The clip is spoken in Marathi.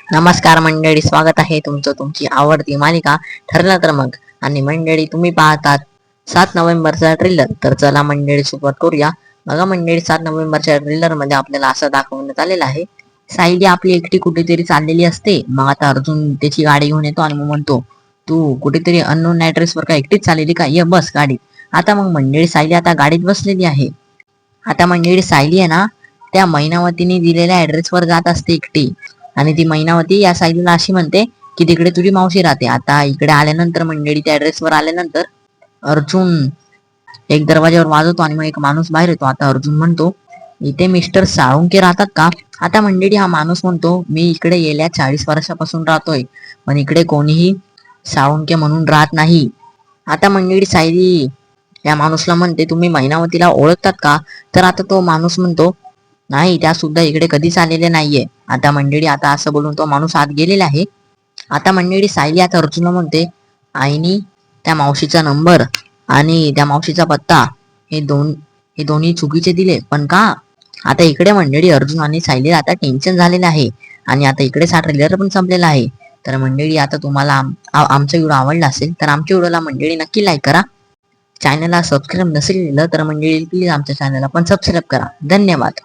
नमस्कार मंडळी, स्वागत आहे तुमचं तुमची आवडती मालिका ठरलं तर मग. आणि मंडळी, तुम्ही पाहतात 7 नोव्हेंबरचा ट्रेलर. तर चला मंडळी, सुरुवात करूया. बघा मंडळी, 7 नोव्हेंबरच्या ट्रेलर मध्ये आपल्याला असं दाखवण्यात आलेलं आहे, सायली आपली एकटी कुठेतरी चाललेली असते. मग आता अर्जुन त्याची गाडी घेऊन येतो आणि मग म्हणतो, तू कुठेतरी अननोन ऍड्रेस वर का एकटीच चाललेली का, ये बस गाडीत. आता मग मंडळी, सायली आता गाडीत बसलेली आहे. आता मंडळी, सायली आहे ना, त्या मैनावतीने दिलेल्या ऍड्रेस वर जात असते एकटी. आणि ती मैनावती या सायलीला अशी म्हणते की तिकडे तुझी मावशी राहते. आता इकडे आल्यानंतर मंडळी, त्या ऍड्रेस वर आल्यानंतर अर्जुन एक दरवाज्यावर वाजवतो आणि मग एक माणूस बाहेर येतो. आता अर्जुन म्हणतो, इथे मिस्टर साळुंके राहतात का? आता मंडळी, हा माणूस म्हणतो, मी इकडे गेल्या 40 वर्षापासून राहतोय, पण इकडे कोणीही साळुंके म्हणून राहत नाही. आता मंडळी, सायली या माणूसला म्हणते, तुम्ही मैनावतीला ओळखतात का? तर आता तो माणूस म्हणतो, नाही, त्या सुद्धा इकडे कधीच आलेले नाहीये. आता मंडळी, आता असं बोलून तो माणूस आत गेलेला आहे. आता मंडळी, सायली आता अर्जुनला म्हणते, आईनी त्या मावशीचा नंबर आणि त्या मावशीचा पत्ता हे दोन्ही चुकीचे दिले, पण का? आता इकडे मंडळी, अर्जुन आणि सायली आता टेन्शन झालेलं आहे. आणि आता इकडेच हा ट्रेलर पण संपलेला आहे. तर मंडळी, आता तुम्हाला आमचा व्हिडिओ आवडला असेल तर आमच्या व्हिडिओला मंडळी नक्की लाईक करा. चॅनलला सबस्क्राईब नसेल केलं तर मंडळी, प्लीज आमच्या चॅनलला पण सबस्क्राईब करा. धन्यवाद.